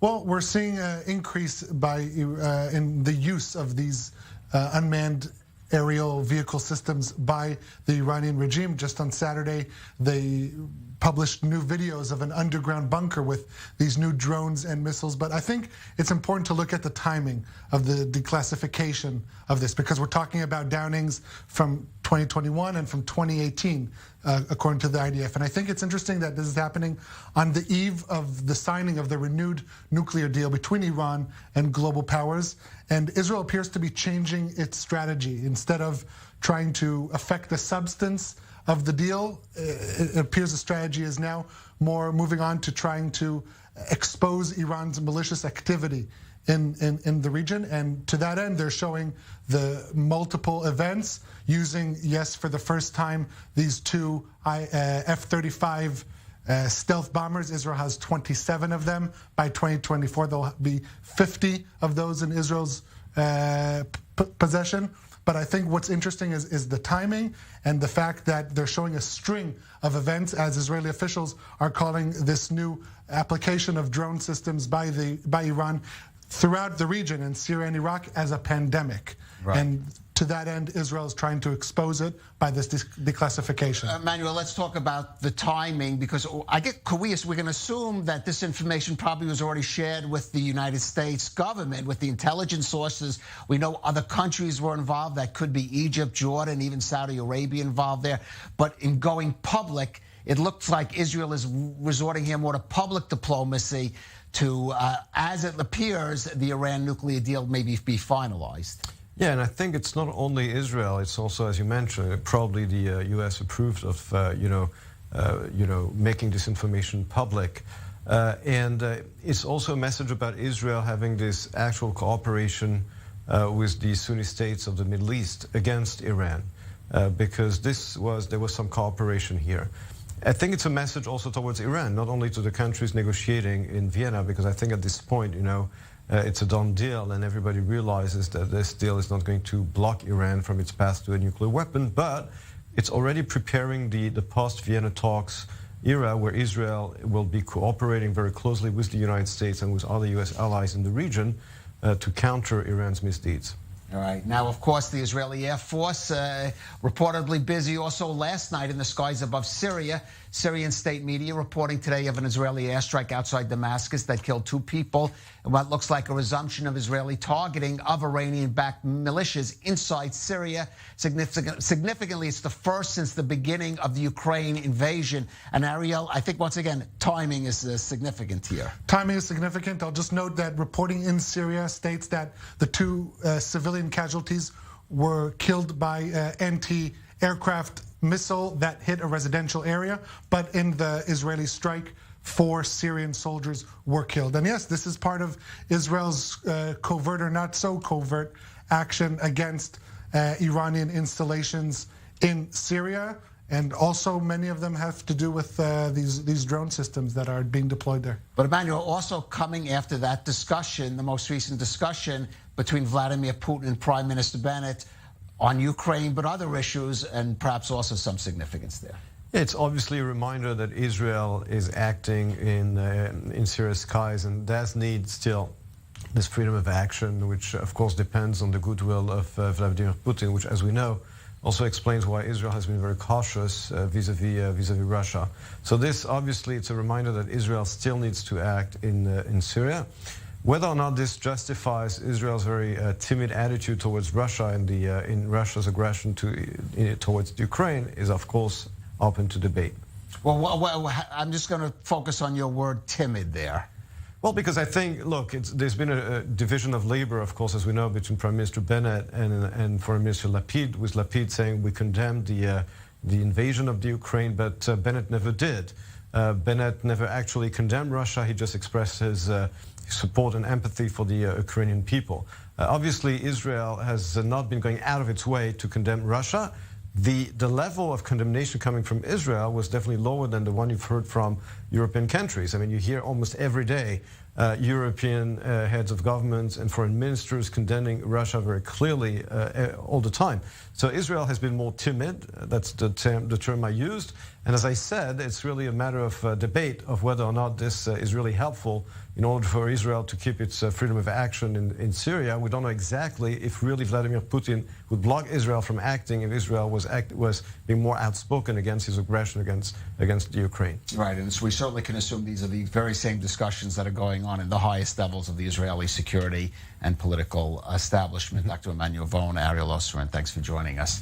Well, we're seeing an increase in the use of these unmanned aerial vehicle systems by the Iranian regime. Just on Saturday, they published new videos of an underground bunker with these new drones and missiles. But I think it's important to look at the timing of the declassification of this, because we're talking about downings from 2021 and from 2018, according to the IDF. And I think it's interesting that this is happening on the eve of the signing of the renewed nuclear deal between Iran and global powers. And Israel appears to be changing its strategy. Instead of trying to affect the substance of the deal, it appears the strategy is now more moving on to trying to expose Iran's malicious activity in the region. And to that end, they're showing the multiple events using, yes, for the first time, these two F-35 stealth bombers. Israel has 27 of them. By 2024, there'll be 50 of those in Israel's possession. But I think what's interesting is the timing and the fact that they're showing a string of events, as Israeli officials are calling this new application of drone systems by Iran throughout the region in Syria and Iraq as a pandemic. Right. And to that end, Israel is trying to expose it by this declassification. Emmanuel, let's talk about the timing, because we can assume that this information probably was already shared with the United States government, with the intelligence sources. We know other countries were involved. That could be Egypt, Jordan, even Saudi Arabia involved there. But in going public, it looks like Israel is resorting here more to public diplomacy to, as it appears, the Iran nuclear deal maybe be finalized. Yeah, and I think it's not only Israel; it's also, as you mentioned, probably the U.S. approved of making this information public, and it's also a message about Israel having this actual cooperation with the Sunni states of the Middle East against Iran, because there was some cooperation here. I think it's a message also towards Iran, not only to the countries negotiating in Vienna, because I think at this point, it's a done deal, and everybody realizes that this deal is not going to block Iran from its path to a nuclear weapon, but it's already preparing the post-Vienna talks era, where Israel will be cooperating very closely with the United States and with other U.S. allies in the region to counter Iran's misdeeds. All right. Now, of course, the Israeli Air Force reportedly busy also last night in the skies above Syria. Syrian state media reporting today of an Israeli airstrike outside Damascus that killed 2 people and what looks like a resumption of Israeli targeting of Iranian-backed militias inside Syria. Significantly, it's the first since the beginning of the Ukraine invasion. And Ariel, I think once again, timing is significant here. Timing is significant. I'll just note that reporting in Syria states that the 2 civilian casualties were killed by anti-aircraft missile that hit a residential area, but in the Israeli strike, 4 Syrian soldiers were killed. And yes, this is part of Israel's covert or not so covert action against Iranian installations in Syria, and also many of them have to do with these drone systems that are being deployed there. But Emmanuel, also coming after that discussion, the most recent discussion between Vladimir Putin and Prime Minister Bennett on Ukraine, but other issues, and perhaps also some significance there. It's obviously a reminder that Israel is acting in Syria's skies, and does need still this freedom of action, which of course depends on the goodwill of Vladimir Putin, which, as we know, also explains why Israel has been very cautious vis-a-vis Russia. So this, obviously, it's a reminder that Israel still needs to act in Syria. Whether or not this justifies Israel's very timid attitude towards Russia and in Russia's aggression towards Ukraine is, of course, open to debate. Well, I'm just going to focus on your word timid there. Well, because I think, look, there's been a division of labor, of course, as we know, between Prime Minister Bennett and Foreign Minister Lapid, with Lapid saying we condemned the invasion of the Ukraine, but Bennett never did. Bennett never actually condemned Russia. He just expressed his support and empathy for the Ukrainian people. Obviously, Israel has not been going out of its way to condemn Russia. The level of condemnation coming from Israel was definitely lower than the one you've heard from European countries. I mean, you hear almost every day European heads of governments and foreign ministers condemning Russia very clearly all the time. So Israel has been more timid. That's the term I used. And as I said, it's really a matter of debate of whether or not this is really helpful in order for Israel to keep its freedom of action in Syria. We don't know exactly if really Vladimir Putin would block Israel from acting if Israel was being more outspoken against his aggression against Ukraine. Right, and so we certainly can assume these are the very same discussions that are going on in the highest levels of the Israeli security and political establishment. Dr. Emmanuel, Ariel, Oseran, thanks for joining us.